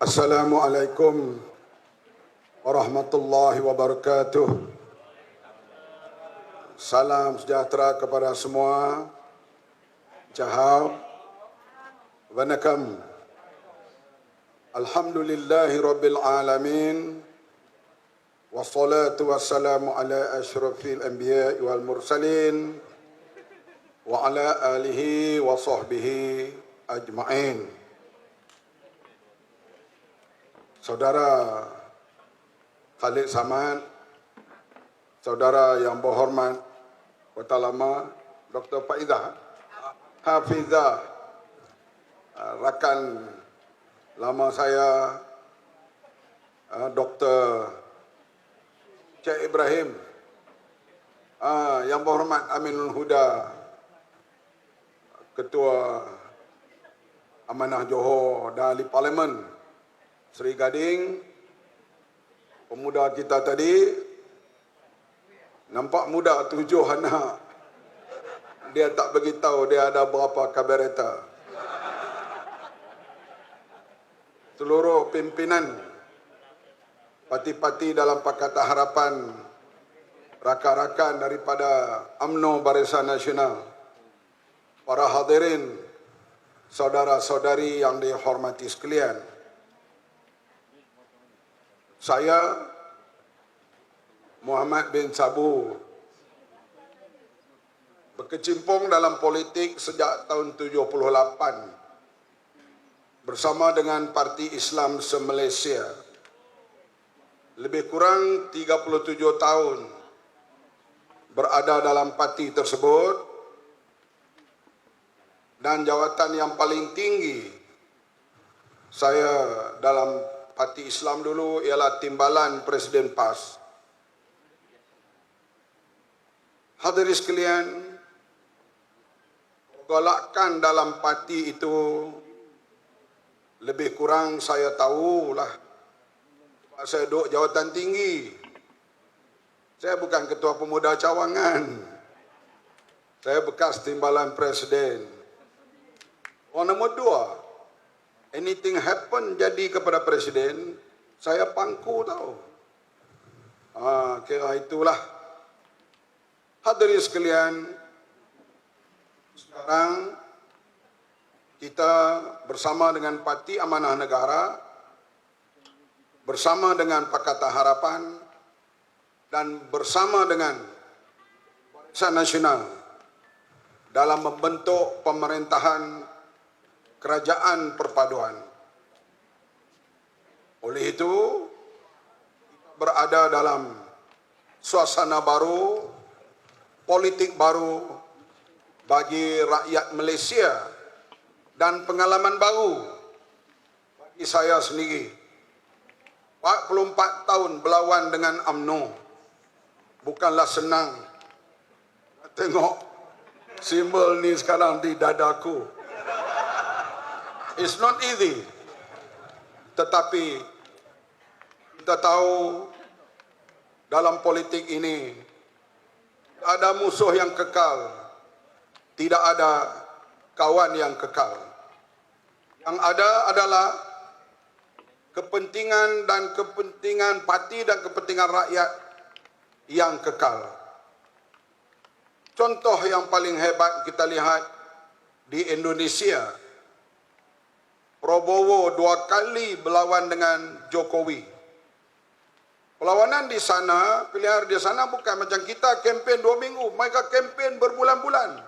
Assalamualaikum warahmatullahi wabarakatuh. Salam sejahtera kepada semua. Cahau, Vanakkam. Alhamdulillahi rabbil alamin. Wassalatu wassalamu ala asyrafil anbiya wal mursalin wa ala alihi wa sahbihi ajma'in. Saudara Khalid Samad, saudara yang berhormat Kota Lama Dr. Faizah Hafizah, rakan lama saya Dr. Cik Ibrahim, yang berhormat Aminul Huda, Ketua Amanah Johor dan Ahli Parlimen Seri Gading, pemuda kita tadi, nampak muda, 7 anak. Dia tak beritahu dia ada berapa kabareta. Seluruh pimpinan parti-parti dalam Pakatan Harapan, rakan-rakan daripada UMNO Barisan Nasional, para hadirin, saudara-saudari yang dihormati sekalian. Saya, Muhammad bin Sabu, berkecimpung dalam politik sejak tahun 78 bersama dengan Parti Islam se-Malaysia. Lebih kurang 37 tahun berada dalam parti tersebut, dan jawatan yang paling tinggi saya dalam Parti Islam dulu ialah Timbalan Presiden PAS. Hadirin sekalian, golakan dalam parti itu lebih kurang saya tahulah. Saya duduk jawatan tinggi. Saya bukan ketua pemuda cawangan. Saya bekas Timbalan Presiden. Orang nombor 2, anything happen jadi kepada presiden, saya pangku tahu. Kira itulah. Hadirin sekalian, sekarang kita bersama dengan Parti Amanah Negara, bersama dengan Pakatan Harapan, dan bersama dengan Barisan Nasional dalam membentuk pemerintahan kerajaan perpaduan. Oleh itu, berada dalam suasana baru, politik baru bagi rakyat Malaysia, dan pengalaman baru bagi saya sendiri. 44 tahun berlawan dengan UMNO bukanlah senang. Tengok simbol ni sekarang di dadaku. It's not easy. Tetapi kita tahu dalam politik ini ada musuh yang kekal, tidak ada kawan yang kekal. Yang ada adalah kepentingan dan kepentingan parti dan kepentingan rakyat yang kekal. Contoh yang paling hebat kita lihat di Indonesia, Prabowo 2 kali berlawan dengan Jokowi. Perlawanan di sana, pilihan di sana bukan macam kita kempen 2 minggu. Mereka kempen berbulan-bulan.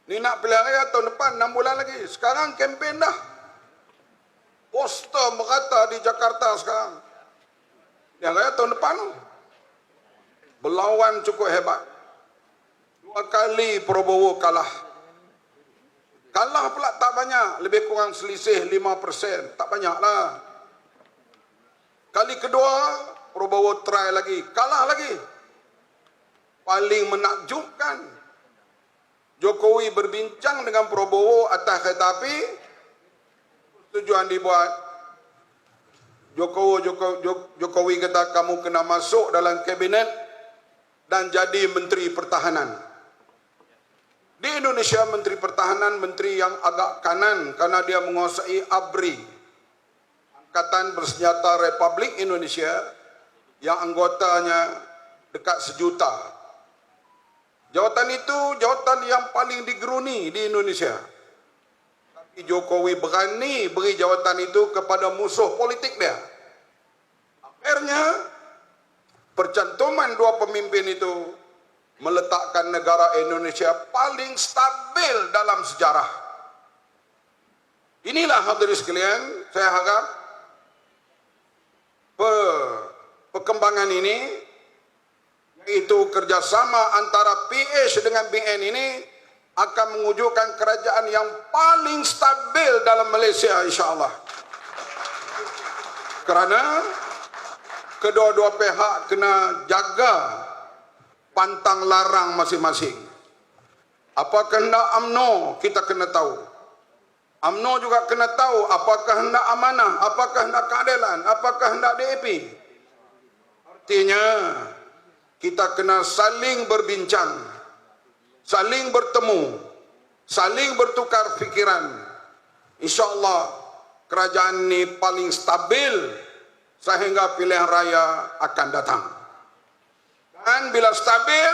Ni nak pilihan raya tahun depan 6 bulan lagi. Sekarang kempen dah. Poster merata di Jakarta sekarang. Pilihan raya tahun depan. Berlawan cukup hebat. 2 kali Prabowo kalah. Kalah pula tak banyak, lebih kurang selisih 5%. Tak banyak lah. Kali kedua, Prabowo try lagi, kalah lagi. Paling menakjubkan, Jokowi berbincang dengan Prabowo atas kereta api. Tujuan dibuat. Jokowi kata kamu kena masuk dalam kabinet dan jadi Menteri Pertahanan. Di Indonesia, Menteri Pertahanan, menteri yang agak kanan karena dia menguasai ABRI, Angkatan Pasukan Bersenjata Republik Indonesia yang anggotanya dekat 1 juta. Jawatan itu jawatan yang paling digeruni di Indonesia. Tapi Jokowi berani beri jawatan itu kepada musuh politik dia. Akhirnya, percantuman dua pemimpin itu meletakkan negara Indonesia paling stabil dalam sejarah. Inilah hadirin sekalian, saya harap perkembangan ini, yaitu kerjasama antara PH dengan BN ini akan mewujudkan kerajaan yang paling stabil dalam Malaysia, insyaAllah. Kerana kedua-dua pihak kena jaga pantang larang masing-masing. Apa kehendak UMNO kita kena tahu. UMNO juga kena tahu apakah hendak amanah, apakah hendak keadilan, apakah hendak DAP. Artinya, kita kena saling berbincang, saling bertemu, saling bertukar fikiran. InsyaAllah, kerajaan ini paling stabil sehingga pilihan raya akan datang. Dan bila stabil,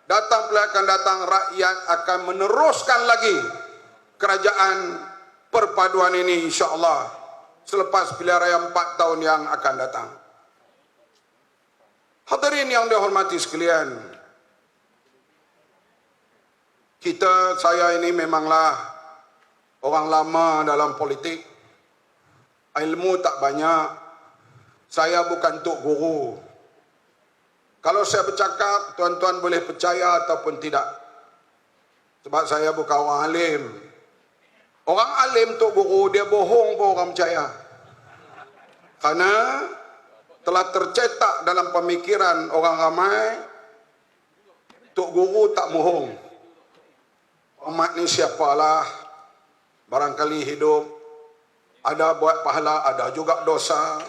datang pilihan akan datang, rakyat akan meneruskan lagi kerajaan perpaduan ini insyaAllah selepas pilihan raya 4 tahun yang akan datang. Hadirin yang dihormati sekalian, saya ini memanglah orang lama dalam politik, ilmu tak banyak, saya bukan tok guru. Kalau saya bercakap, tuan-tuan boleh percaya ataupun tidak, sebab saya bukan orang alim. Orang alim tok guru, dia bohong pun orang percaya. Karena telah tercetak dalam pemikiran orang ramai, tok guru tak bohong. Umat ni siapalah, barangkali hidup, ada buat pahala, ada juga dosa.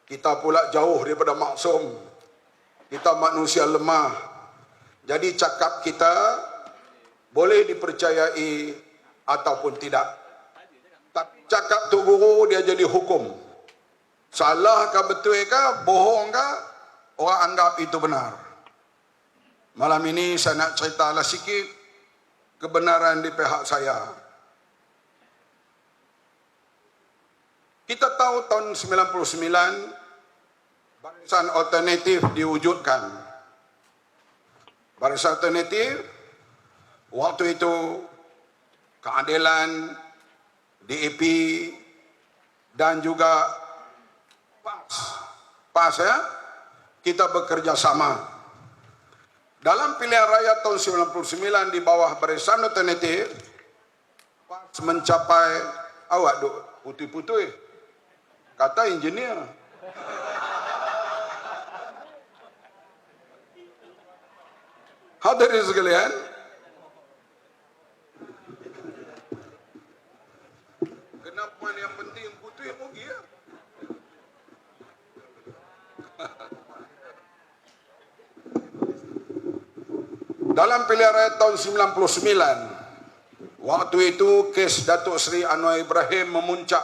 Kita pula jauh daripada maksum. Kita manusia lemah. Jadi cakap kita boleh dipercayai ataupun tidak. Tapi cakap tu guru dia jadi hukum. Salah ke betul ke, bohong ke, orang anggap itu benar. Malam ini saya nak ceritalah sikit kebenaran di pihak saya. Kita tahu tahun 99 Barisan Alternatif diwujudkan. Barisan Alternatif waktu itu keadilan, DAP dan juga PAS ya, kita bekerja sama. Dalam pilihan raya tahun 99 di bawah Barisan Alternatif, PAS mencapai, awak duk putih-putih, kata engineer. Hadirin sekalian, kenapa yang penting putih pergi ya? Dalam pilihan raya tahun 99, waktu itu kes Datuk Seri Anwar Ibrahim memuncak,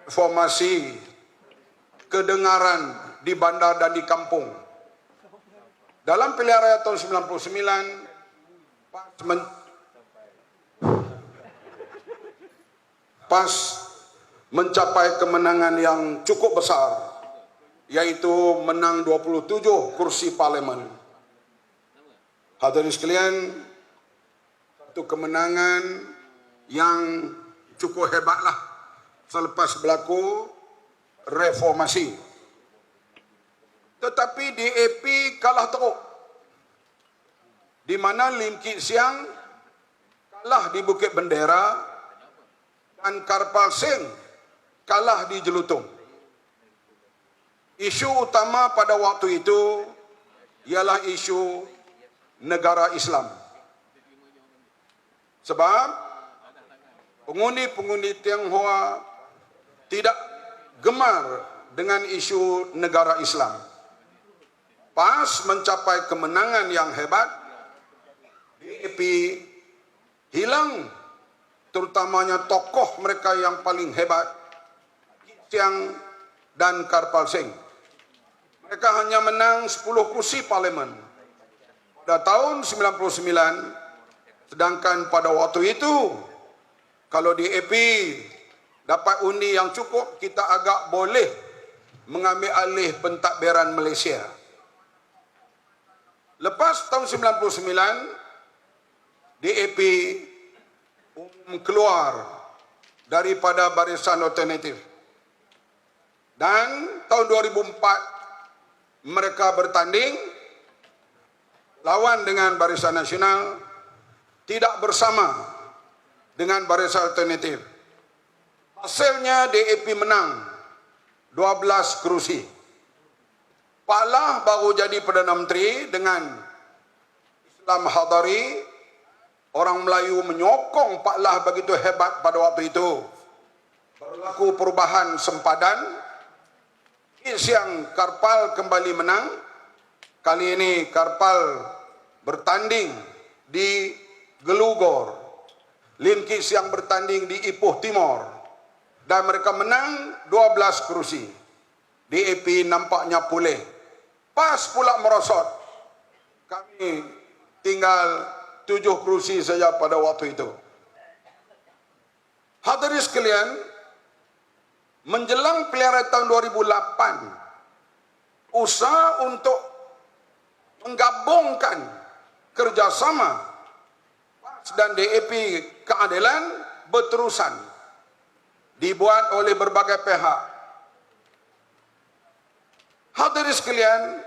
reformasi kedengaran di bandar dan di kampung. Dalam pilihan raya tahun 99, PAS mencapai kemenangan yang cukup besar, yaitu menang 27 kursi parlimen. Hadirin sekalian, satu kemenangan yang cukup hebatlah selepas berlaku reformasi. Tetapi DAP kalah teruk. Di mana Lim Kit Siang kalah di Bukit Bendera dan Karpal Singh kalah di Jelutung. Isu utama pada waktu itu ialah isu negara Islam. Sebab pengundi-pengundi Tionghoa tidak gemar dengan isu negara Islam. PAS mencapai kemenangan yang hebat, DAP hilang terutamanya tokoh mereka yang paling hebat, Siang dan Karpal Singh. Mereka hanya menang 10 kursi parlimen pada tahun 99, sedangkan pada waktu itu kalau DAP dapat undi yang cukup, kita agak boleh mengambil alih pentadbiran Malaysia. Lepas tahun 99, DAP keluar daripada Barisan Alternatif. Dan tahun 2004 mereka bertanding lawan dengan Barisan Nasional, tidak bersama dengan Barisan Alternatif. Hasilnya DAP menang 12 kerusi. Pak Lah baru jadi Perdana Menteri dengan Islam Hadari. Orang Melayu menyokong Pak Lah begitu hebat pada waktu itu. Berlaku perubahan sempadan. Siang Karpal kembali menang. Kali ini Karpal bertanding di Gelugor. Lim Kee Siang bertanding di Ipoh Timur. Dan mereka menang 12 kerusi. DAP nampaknya pulih. Pas pula merosot. Kami tinggal 7 kerusi saja pada waktu itu. Hadirin sekalian, menjelang pilihan raya tahun 2008, usaha untuk menggabungkan kerjasama PAS dan DAP keadilan berterusan, dibuat oleh berbagai pihak. Hadirin sekalian,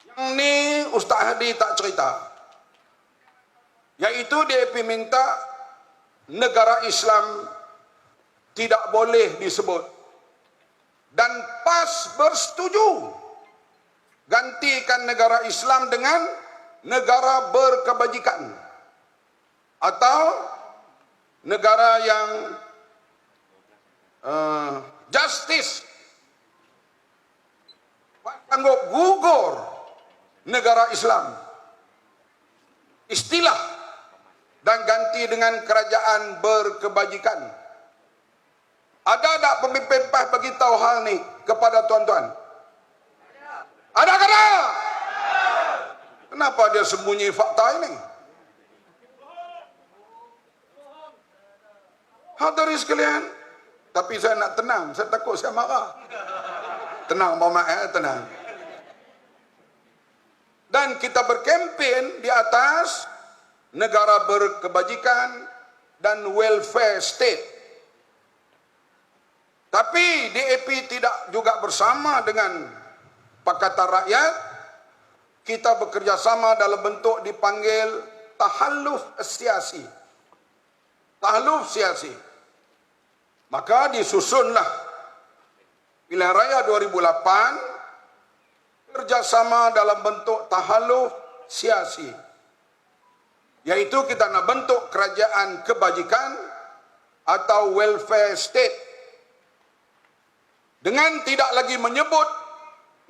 yang ni Ustaz Hadi tak cerita. Yaitu DAP minta negara Islam tidak boleh disebut. Dan PAS bersetuju gantikan negara Islam dengan negara berkebajikan atau negara yang justice, sanggup gugur negara Islam. Istilah dan ganti dengan kerajaan berkebajikan. Ada tak pemimpin PAS bagi tahu hal ni kepada tuan-tuan? Ada ke tak? Kenapa dia sembunyi fakta ini? Hadirin sekalian, tapi saya nak tenang, saya takut saya marah. Tenang Muhammad, tenang. Dan kita berkempen di atas negara berkebajikan dan welfare state. Tapi DAP tidak juga bersama dengan Pakatan Rakyat. Kita bekerjasama dalam bentuk dipanggil tahalluf siasi. Tahalluf siasi. Maka disusunlah pilihan raya 2008 kerjasama dalam bentuk tahalluf siasi. Yaitu kita nak bentuk kerajaan kebajikan atau welfare state dengan tidak lagi menyebut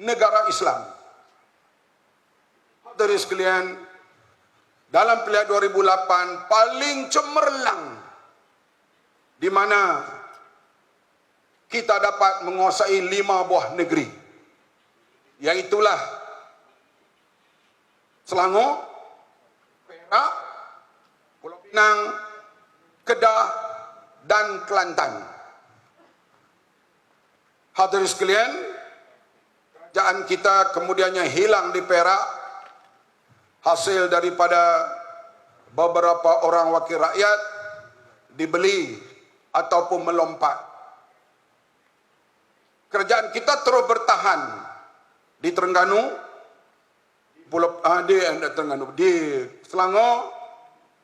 negara Islam. Hadirin sekalian, dalam pilihan 2008 paling cemerlang di mana kita dapat menguasai 5 buah negeri, yaitulah Selangor, Perak, Pulau Pinang, Kedah dan Kelantan. Hadirin sekalian, kerajaan kita kemudiannya hilang di Perak, hasil daripada beberapa orang wakil rakyat dibeli ataupun melompat. Kerajaan kita terus bertahan di Terengganu, di Selangor,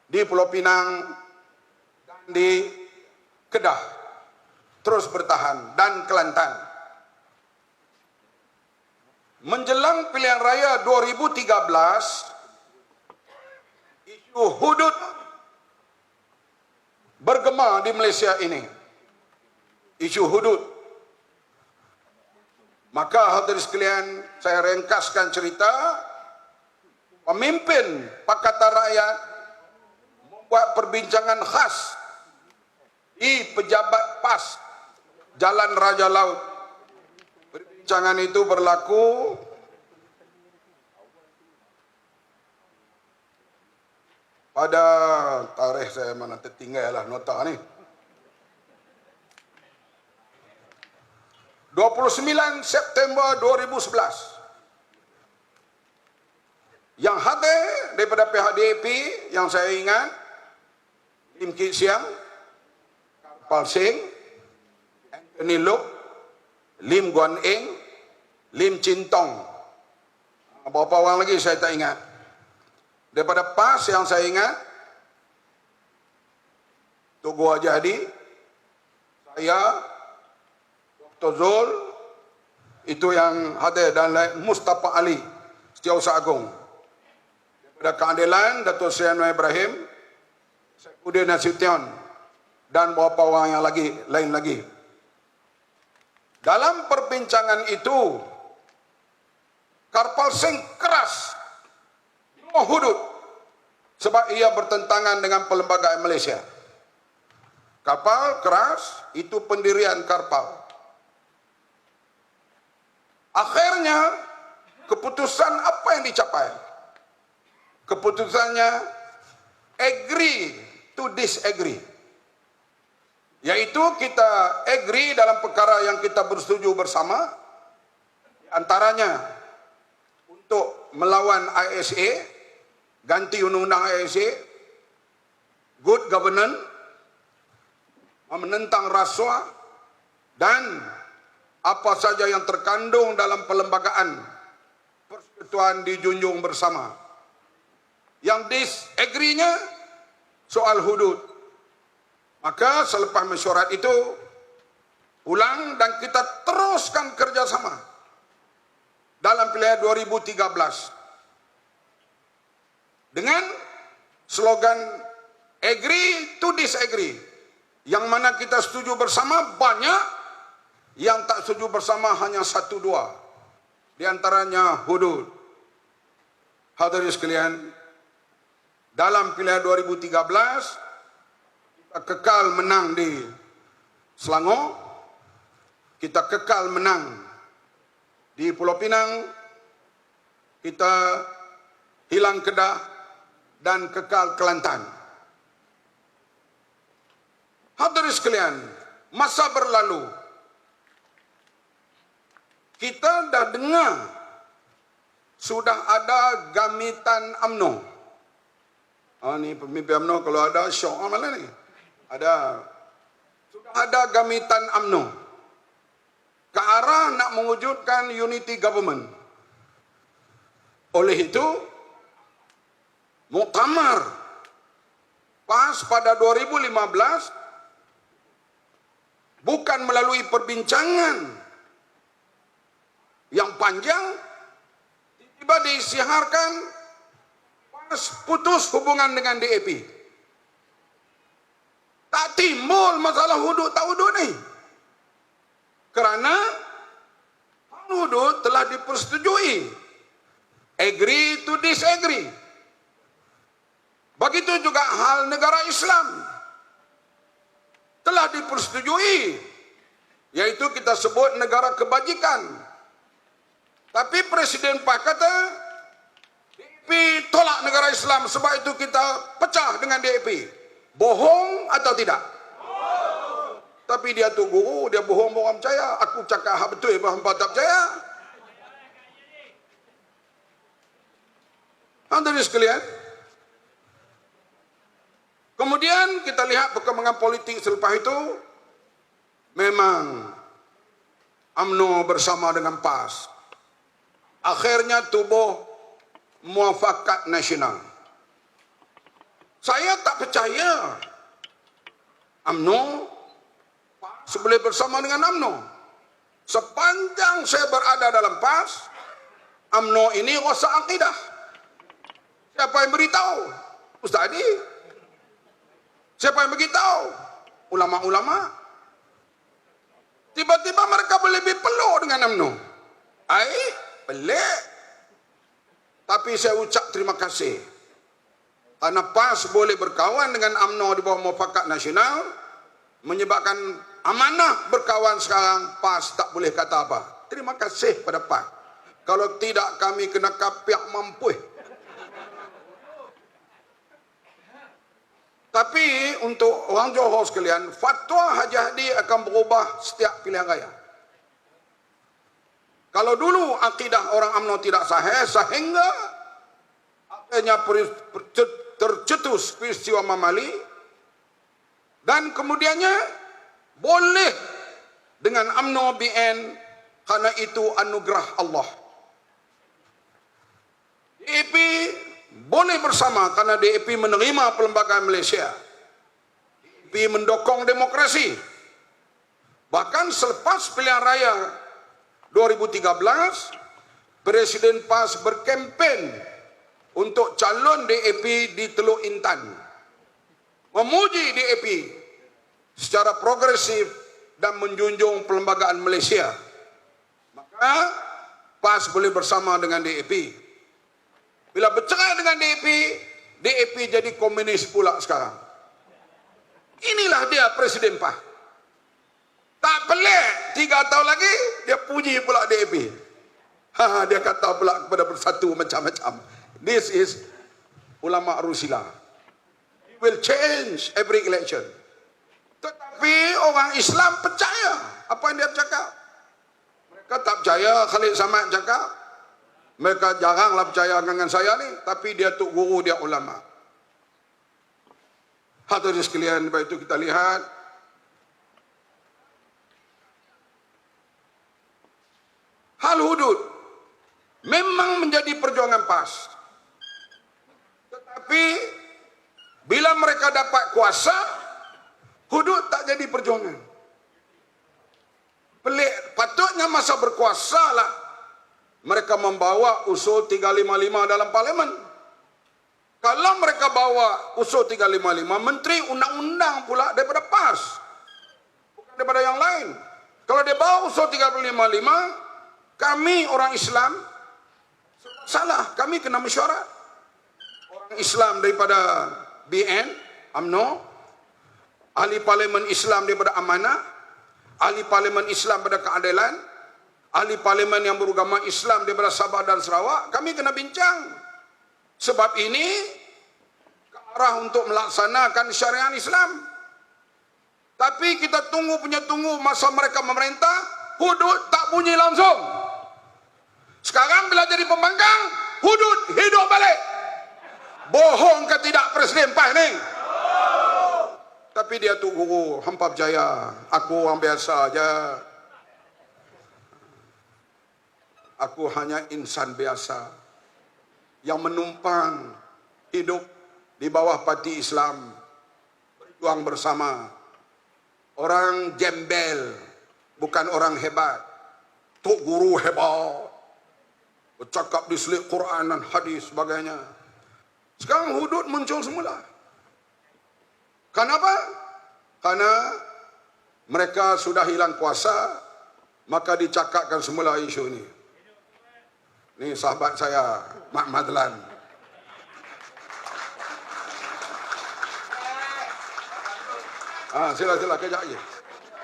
di Pulau Pinang, dan di Kedah, terus bertahan, dan Kelantan. Menjelang pilihan raya 2013, isu hudud bergema di Malaysia ini. Isu hudud. Maka hadirin sekalian, saya ringkaskan cerita. Pemimpin Pakatan Rakyat membuat perbincangan khas di pejabat PAS Jalan Raja Laut. Perbincangan itu berlaku pada tarikh saya mana tertinggal lah nota ni. 29 September 2011. Yang hadir daripada pihak DAP yang saya ingat, Lim Kit Siang, Kapal Singh, Anthony Look, Lim Guan Eng, Lim Chin Tong. Berapa orang lagi saya tak ingat. Daripada PAS yang saya ingat, Tugu Haji Hadi, saya, Dr. Zul, itu yang hadir, dan Mustafa Ali, Setiausaha Agung. Daripada Keadilan, Dato' Sri Anwar Ibrahim, Saifuddin Nasution, dan beberapa orang yang lain lagi. Dalam perbincangan itu, Karpal Singh keras hudud sebab ia bertentangan dengan perlembagaan Malaysia. Kapal keras itu pendirian Karpal. Akhirnya keputusan apa yang dicapai? Keputusannya agree to disagree. Yaitu kita agree dalam perkara yang kita bersetuju bersama, antaranya untuk melawan ISA, ganti undang-undang ISA, good governance, menentang rasuah, dan apa saja yang terkandung dalam perlembagaan persekutuan dijunjung bersama. Yang disagree-nya soal hudud. Maka selepas mesyuarat itu ulang dan kita teruskan kerjasama dalam pilihan 2013 dengan slogan agree to disagree, yang mana kita setuju bersama banyak, yang tak setuju bersama hanya 1-2, di antaranya hudud. Hadirin sekalian, dalam pilihan 2013 kita kekal menang di Selangor, kita kekal menang di Pulau Pinang, kita hilang Kedah, dan kekal Kelantan. Hadirin sekalian, masa berlalu, kita dah dengar sudah ada gamitan UMNO. Ni pemimpin UMNO kalau ada syok mana ni? Ada. Sudah ada gamitan UMNO ke arah nak mewujudkan unity government. Oleh itu, muktamar PAS pada 2015 bukan melalui perbincangan yang panjang, tiba disiharkan PAS putus hubungan dengan DAP. Tak timbul masalah hudud tak hudud ni, kerana hudud telah dipersetujui, agree to disagree. Begitu juga hal negara Islam telah dipersetujui, yaitu kita sebut negara kebajikan. Tapi Presiden PAS kata DAP tolak negara Islam, sebab itu kita pecah dengan DAP. Bohong atau tidak? Bohong. Tapi dia tu guru, dia bohong orang percaya. Aku cakap hak betul, hampa tak percaya. Hadirin sekalian, kemudian kita lihat perkembangan politik selepas itu. Memang UMNO bersama dengan PAS akhirnya tubuh Muafakat Nasional. Saya tak percaya UMNO PAS boleh bersama dengan UMNO. Sepanjang saya berada dalam PAS, UMNO ini rosak akidah. Siapa yang beritahu? Ustaz Adi. Siapa yang beritahu? Ulama-ulama. Tiba-tiba mereka boleh lebih peluk dengan UMNO. Pelik. Tapi saya ucap terima kasih. Karena PAS boleh berkawan dengan UMNO di bawah Muafakat Nasional, menyebabkan amanah berkawan sekarang PAS tak boleh kata apa. Terima kasih pada PAS. Kalau tidak kami kena kapiak mampu. Tapi untuk orang Johor sekalian, fatwa Haji Hadi akan berubah setiap pilihan raya. Kalau dulu akidah orang UMNO tidak sahih, sehingga akhirnya tercetus peristiwa Mamali, dan kemudiannya boleh dengan UMNO BN karena itu anugerah Allah. DAP boleh bersama karena DAP menerima perlembagaan Malaysia. DAP mendukung demokrasi. Bahkan selepas pilihan raya 2013, Presiden PAS berkempen untuk calon DAP di Teluk Intan, memuji DAP secara progresif dan menjunjung perlembagaan Malaysia. Maka PAS boleh bersama dengan DAP. Bila bercerai dengan DAP, DAP jadi komunis pula sekarang. Inilah dia Presiden PAS. Tak pelik, 3 tahun lagi dia puji pula DAP. Dia kata pula kepada Bersatu macam-macam. This is ulama Rusila. It will change every election. Tetapi orang Islam percaya apa yang dia cakap. Mereka tak percaya Khalid Samad cakap. Mereka jaranglah percaya dengan saya ni, tapi dia tok guru, dia ulama. Hadirin sekalian, lepas itu kita lihat hal hudud memang menjadi perjuangan PAS. Tetapi bila mereka dapat kuasa, hudud tak jadi perjuangan. Pelik, patutnya masa berkuasa lah mereka membawa usul 355 dalam parlimen. Kalau mereka bawa usul 355, menteri undang-undang pula daripada PAS, bukan daripada yang lain. Kalau dia bawa usul 355, kami orang Islam salah, kami kena mesyuarat. Orang Islam daripada BN, UMNO, ahli parlimen Islam daripada Amanah, ahli parlimen Islam daripada Keadilan, ahli parlimen yang beragama Islam daripada Sabah dan Sarawak, kami kena bincang. Sebab ini ke arah untuk melaksanakan syariat Islam. Tapi kita tunggu masa mereka memerintah, hudud tak bunyi langsung. Sekarang bila jadi pembangkang, hudud hidup balik. Bohong ke tidak Presiden PAS ni? Tapi dia tu guru, hampa berjaya. Aku orang biasa aja. Aku hanya insan biasa yang menumpang hidup di bawah parti Islam, berjuang bersama. Orang jembel, bukan orang hebat. Tok guru hebat, bercakap di selit Quran dan hadis sebagainya. Sekarang hudud muncul semula. Kenapa? Karena mereka sudah hilang kuasa, maka dicakapkan semula isu ini. Ini sahabat saya, Mak Madlan. Sila kejap lagi.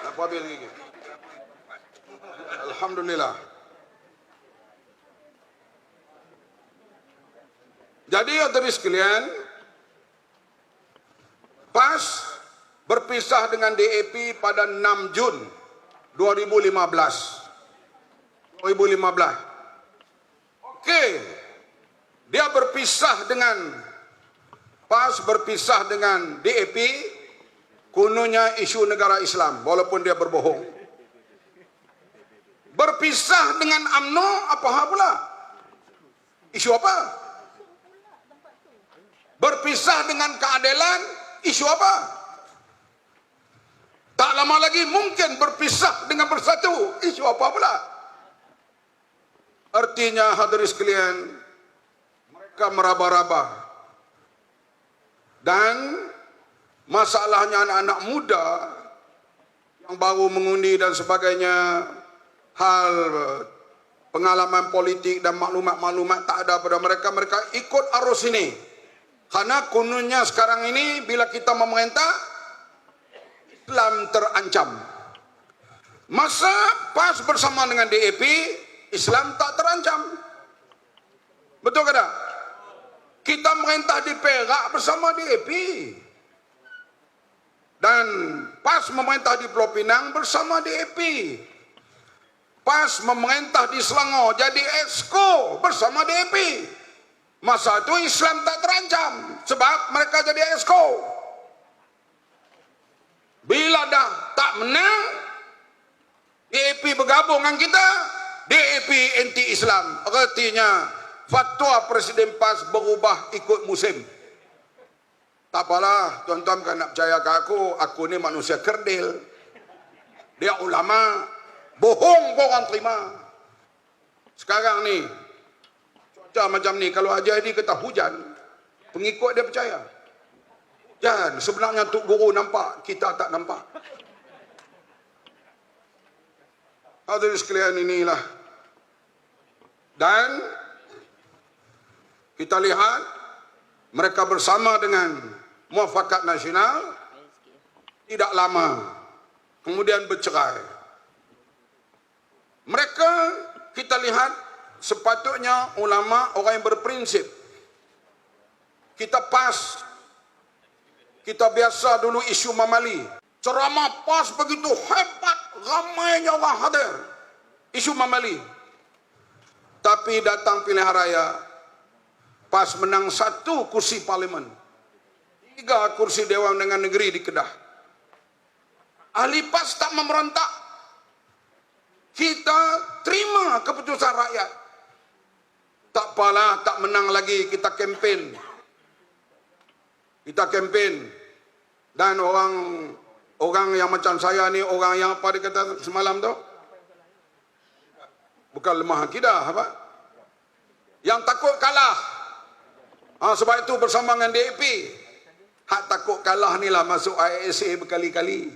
Nak habis lagi. Alhamdulillah. Jadi hadirin sekalian, PAS berpisah dengan DAP pada 6 Jun 2015. Okey, dia berpisah dengan PAS, berpisah dengan DAP, kononnya isu negara Islam, walaupun dia berbohong. Berpisah dengan UMNO, apa hal pula? Isu apa? Berpisah dengan Keadilan, isu apa? Tak lama lagi mungkin berpisah dengan Bersatu, isu apa pula? Artinya hadirin sekalian, mereka meraba-raba. Dan masalahnya anak-anak muda yang baru mengundi dan sebagainya, hal pengalaman politik dan maklumat-maklumat tak ada pada mereka. Mereka ikut arus ini. Karena kononnya sekarang ini bila kita memerintah, Islam terancam. Masa PAS bersama dengan DAP, Islam tak terancam. Betul ke tak? Kita merintah di Perak bersama DAP. Dan PAS memerintah di Pulau Pinang bersama DAP. PAS memerintah di Selangor jadi exco bersama DAP. Masa itu Islam tak terancam sebab mereka jadi exco. Bila dah tak menang, DAP bergabung dengan kita, DAP anti-Islam. Artinya fatwa Presiden PAS berubah ikut musim. Tak apalah, tuan-tuan kan nak percaya ke aku ni manusia kerdil. Dia ulama, bohong pun orang terima. Sekarang ni, cuaca macam ni, kalau Haji Hadi kata hujan, pengikut dia percaya. Hujan, sebenarnya Tok Guru nampak, kita tak nampak. Hadirin sekalian, inilah. Dan kita lihat mereka bersama dengan Muafakat Nasional tidak lama kemudian bercerai. Mereka kita lihat sepatutnya ulama orang yang berprinsip. Kita PAS, kita biasa dulu isu Mamali. Ceramah PAS begitu hebat, ramainya orang hadir. Isu Mamali. Tapi datang pilihan raya, PAS menang 1 kursi parlimen, 3 kursi Dewan Undangan Negeri di Kedah. Ahli PAS tak memberontak. Kita terima keputusan rakyat. Tak apalah, tak menang lagi, kita kempen. Kita kempen. Dan orang yang macam saya ni, orang yang apa dia kata semalam tu? Bukan lemah akidah, apa? Yang takut kalah. Sebab itu bersama dengan DAP. Hak takut kalah ni lah masuk ISA berkali-kali.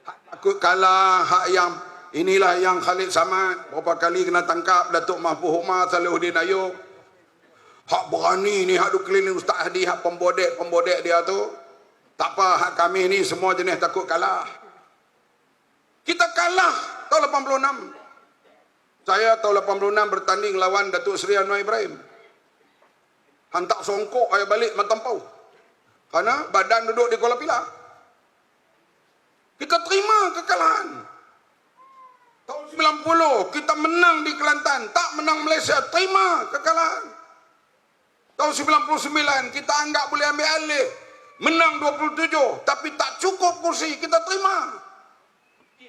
Hak takut kalah, hak yang inilah yang Khalid Samad berapa kali kena tangkap, Datuk Mahfuz Umar, Salahuddin Ayub. Hak berani ni, hak duk keliling Ustaz Hadi, hak pembodek dia tu. Tak apa, hak kami ni semua jenis takut kalah. Kita kalah tahun 86. Saya tahun 86 bertanding lawan Datuk Seri Anwar Ibrahim. Hantar songkok saya balik Matampau. Karena badan duduk di Kuala Pilah. Kita terima kekalahan. Tahun 90 kita menang di Kelantan, tak menang Malaysia, terima kekalahan. Tahun 99 kita anggap boleh ambil alih, menang 27 tapi tak cukup kursi, kita terima.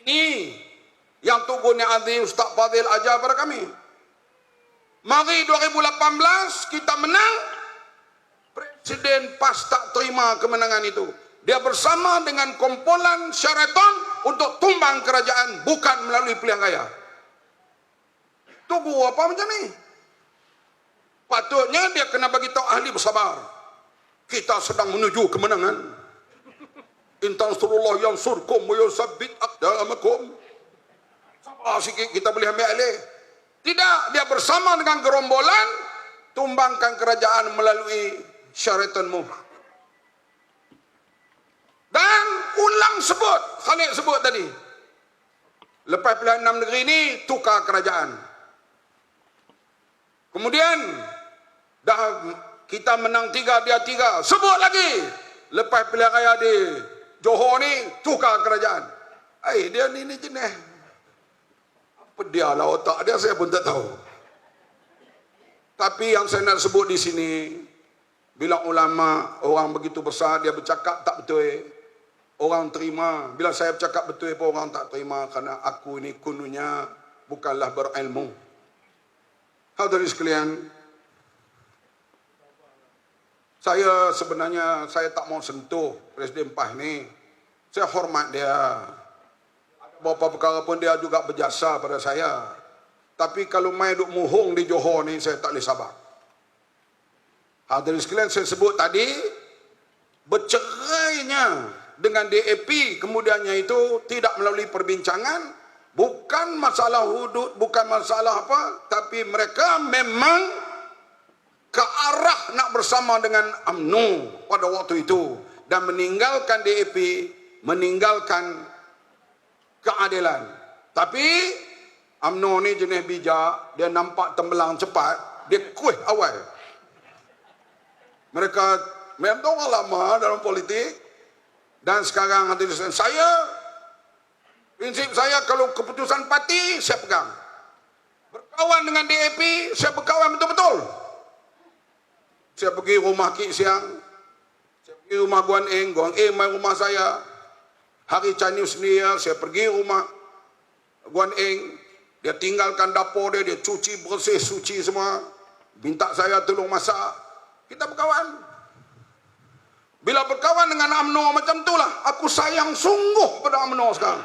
Ini yang Tok Guru Azim Ustaz Fadil ajar pada kami. Mari 2018 kita menang. Presiden PAS tak terima kemenangan itu. Dia bersama dengan kumpulan Sheraton untuk tumbang kerajaan, bukan melalui pilihan raya. Tunggu apa macam ni? Patutnya dia kena bagi tahu ahli bersabar. Kita sedang menuju kemenangan. Intan surullah yang surkum wa yusabbit aqdamakum. Sabar sikit, kita boleh ambil alih. Tidak, dia bersama dengan gerombolan tumbangkan kerajaan melalui Sheraton Move. Dan ulang sebut, Khalid sebut tadi, lepas pilihan 6 negeri ini tukar kerajaan. Kemudian dah kita menang 3, dia 3, sebut lagi lepas pilihan raya di Johor ni tukar kerajaan. Dia ni jenis apa dia lah otak dia, saya pun tak tahu. Tapi yang saya nak sebut di sini, bila ulama orang begitu besar dia bercakap tak betul, orang terima. Bila saya bercakap betul pun orang tak terima, kerana aku ini kununya bukanlah berilmu. Hadirin sekalian, saya sebenarnya saya tak mau sentuh Presiden PAS ni. Saya hormat dia. Beberapa perkara pun dia juga berjasa pada saya. Tapi kalau main duk muhung di Johor ni, saya tak boleh sabar. Hadirin sekalian, saya sebut tadi, bercerainya dengan DAP kemudiannya itu tidak melalui perbincangan, bukan masalah hudud, bukan masalah apa, tapi mereka memang ke arah nak bersama dengan UMNO pada waktu itu dan meninggalkan DAP meninggalkan keadilan. Tapi UMNO ni jenis bijak, dia nampak tembelang cepat, dia kuih awal. Mereka memang orang lama dalam politik, dan sekarang prinsip saya kalau keputusan parti saya pegang. Berkawan dengan DAP, saya berkawan betul-betul. Saya pergi rumah Kik Siang, saya pergi rumah Guan Eng main rumah saya. Hari Chinese New Year, saya pergi rumah Guan Eng, dia tinggalkan dapur dia cuci bersih, suci semua. Minta saya tolong masak. Kita berkawan. Bila berkawan dengan UMNO macam itulah, aku sayang sungguh pada UMNO sekarang.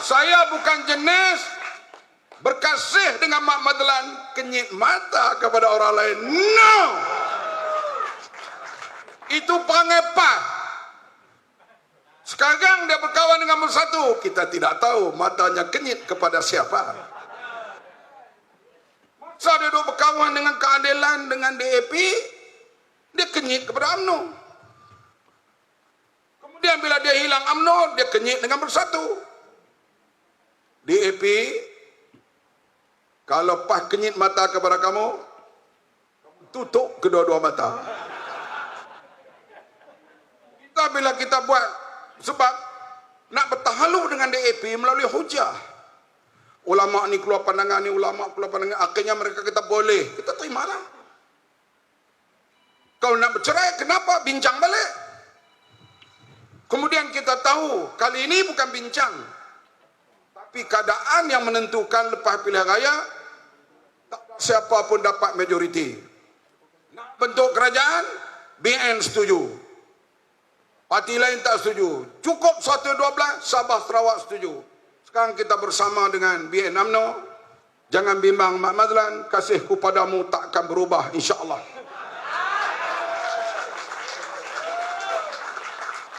Saya bukan jenis berkasih dengan Mak Madlan, kenyit mata kepada orang lain. No! Itu perangai PAS. Sekarang dia berkawan dengan Bersatu, kita tidak tahu matanya kenyit kepada siapa. Masa dia duduk berkawan dengan Keadilan, dengan DAP, dia kenyit kepada UMNO. Kemudian bila dia hilang UMNO, dia kenyit dengan Bersatu. DAP, kalau PAS kenyit mata kepada kamu, tutup kedua-dua mata. Bila kita buat, sebab nak bertahaluk dengan DAP melalui hujah. Ulama ni keluar pandangan ni, ulama keluar pandangan, akhirnya mereka kata boleh, kita terima lah. Kalau nak bercerai, kenapa? Bincang balik. Kemudian kita tahu, kali ini bukan bincang, tapi keadaan yang menentukan lepas pilihan raya, tak siapa pun dapat majoriti. Nak bentuk kerajaan, BN setuju. Parti lain tak setuju. Cukup 112, Sabah Sarawak setuju. Sekarang kita bersama dengan BN UMNO. Jangan bimbang Mak Madlan, kasihku padamu tak akan berubah insya-Allah.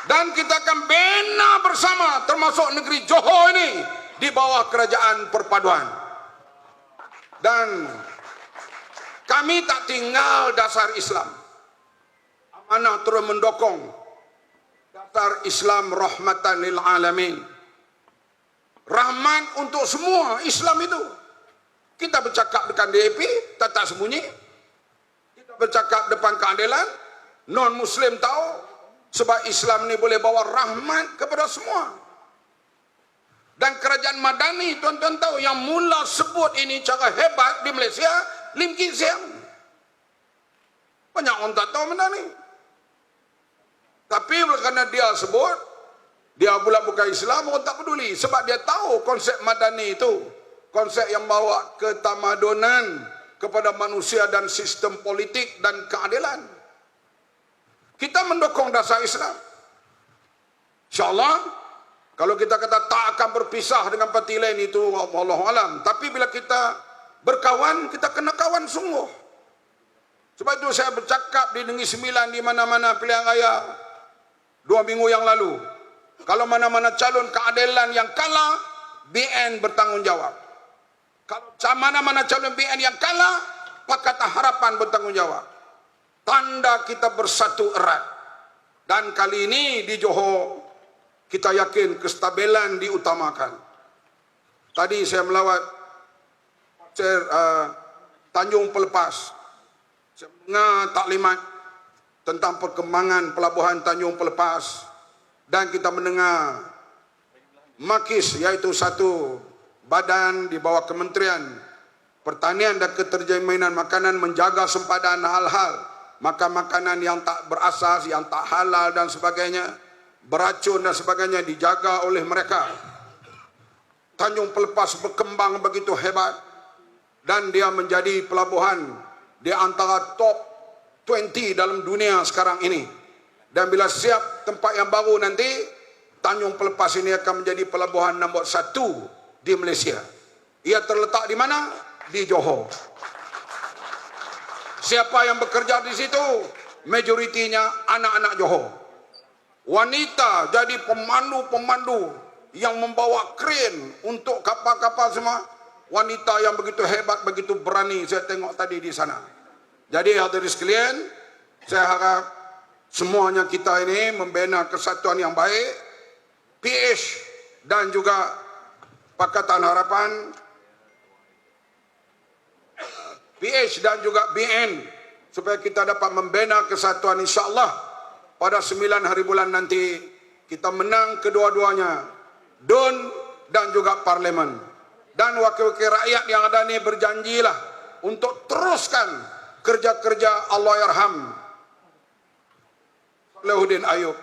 Dan kita akan bina bersama, termasuk negeri Johor ini, di bawah kerajaan perpaduan. Dan kami tak tinggal dasar Islam. Amanah terus mendokong dasar Islam rahmatan lil alamin. Rahmat untuk semua Islam itu. Kita bercakap depan DAP, tak sembunyi. Kita bercakap depan Keadilan, non-Muslim tahu, sebab Islam ni boleh bawa rahmat kepada semua. Dan kerajaan Madani, tuan-tuan tahu, yang mula sebut ini cara hebat di Malaysia, Lim Kee Siang. Banyak orang tak tahu Madani. Tapi kerana dia sebut, dia pula bukan Islam, orang tak peduli. Sebab dia tahu konsep Madani itu, konsep yang bawa ketamadunan kepada manusia dan sistem politik dan keadilan. Kita mendukung dasar Islam. InsyaAllah, kalau kita kata tak akan berpisah dengan parti lain itu, Wallahualam. Tapi bila kita berkawan, kita kena kawan sungguh. Sebab itu saya bercakap di Negeri Sembilan, di mana-mana pilihan raya 2 minggu yang lalu. Kalau mana-mana calon Keadilan yang kalah, BN bertanggungjawab. Kalau mana-mana calon BN yang kalah, Pakatan Harapan bertanggungjawab. Tanda kita bersatu erat. Dan kali ini di Johor, kita yakin kestabilan diutamakan. Tadi saya melawat Tanjung Pelepas. Saya mendengar taklimat tentang perkembangan pelabuhan Tanjung Pelepas, dan kita mendengar MAKIS, iaitu satu badan di bawah Kementerian Pertanian dan Keterjaminan Makanan, menjaga sempadan hal-hal makanan yang tak berasas, yang tak halal dan sebagainya, beracun dan sebagainya, dijaga oleh mereka. Tanjung Pelepas berkembang begitu hebat, dan dia menjadi pelabuhan di antara top 20 dalam dunia sekarang ini. Dan bila siap tempat yang baru nanti, Tanjung Pelepas ini akan menjadi pelabuhan nombor 1 di Malaysia. Ia terletak di mana? Di Johor. Siapa yang bekerja di situ? Majoritinya anak-anak Johor. Wanita jadi pemandu-pemandu yang membawa kren untuk kapal-kapal semua. Wanita yang begitu hebat, begitu berani, saya tengok tadi di sana. Jadi hadirin sekalian, Saya harap semuanya kita ini membina kesatuan yang baik, PH dan juga Pakatan Harapan, PH dan juga BN, supaya kita dapat membina kesatuan, insyaAllah pada 9 hari bulan nanti kita menang kedua-duanya, DUN dan juga Parlimen. Dan wakil-wakil rakyat yang ada ini berjanjilah untuk teruskan kerja-kerja Allahyarham Salahuddin Ayub.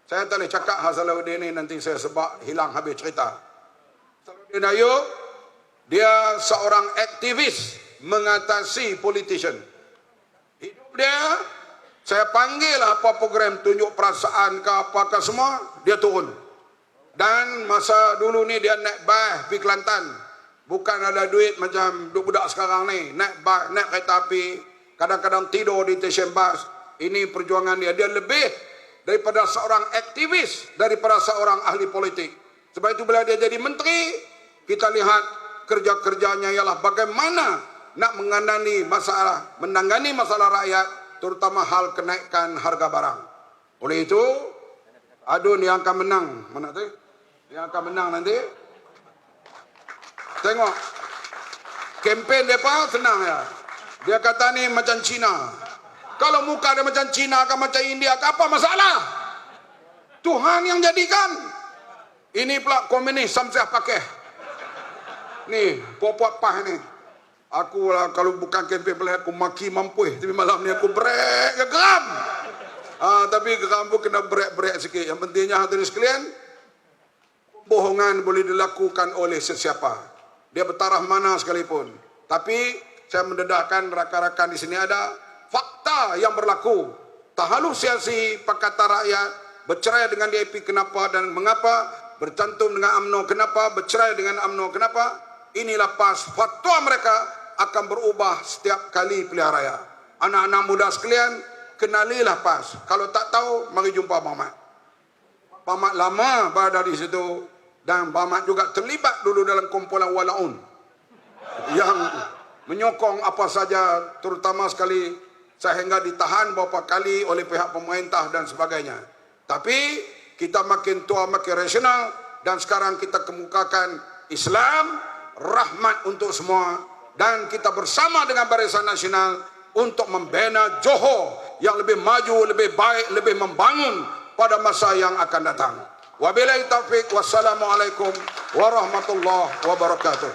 Saya tak boleh cakap Salahuddin ini, nanti saya sebab hilang habis cerita. Salahuddin Ayub, dia seorang aktivis mengatasi politician. Hidup dia, saya panggil apa program tunjuk perasaan ke apakah semua, dia turun. Dan masa dulu ni dia naik bas pergi Kelantan. Bukan ada duit macam budak sekarang ni. Naik bas, naik kereta api, kadang-kadang tidur di stesen bas. Ini perjuangan dia. Dia lebih daripada seorang aktivis, daripada seorang ahli politik. Sebab itu bila dia jadi menteri, kita lihat kerja-kerjanya ialah bagaimana nak menangani masalah rakyat, terutama hal kenaikan harga barang. Oleh itu, ADUN yang akan menang. Mana tu? Yang akan menang nanti. Tengok. Kempen mereka senang ya. Dia kata ni macam Cina. Kalau muka dia macam Cina kan macam India, apa masalah? Tuhan yang jadikan. Ini pula komunis samsiah pakai. Ni, puak-puak pah ni. Aku lah kalau bukan kempen pelihara aku maki mampu. Tapi malam ni aku break ke geram. Tapi geram pun kena break-break sikit. Yang pentingnya hadirin sekalian, bohongan boleh dilakukan oleh sesiapa. Dia bertaraf mana sekalipun. Tapi saya mendedahkan rakan-rakan di sini ada fakta yang berlaku. Halusinasi Pakatan Rakyat bercerai dengan DAP kenapa dan mengapa, bercantum dengan UMNO kenapa, bercerai dengan UMNO kenapa. Inilah PAS, fatwa mereka akan berubah setiap kali pilihan raya. Anak-anak muda sekalian, kenalilah PAS. Kalau tak tahu, mari jumpa Pak Mat. Pak Mat lama berada di situ. Dan Pak Mat juga terlibat dulu dalam kumpulan Walaun yang menyokong apa saja, terutama sekali sehingga ditahan beberapa kali oleh pihak pemerintah dan sebagainya. Tapi kita makin tua makin rasional, dan sekarang kita kemukakan Islam rahmat untuk semua, dan kita bersama dengan Barisan Nasional untuk membina Johor yang lebih maju, lebih baik, lebih membangun pada masa yang akan datang. Wabillahi taufiq, wassalamualaikum warahmatullahi wabarakatuh.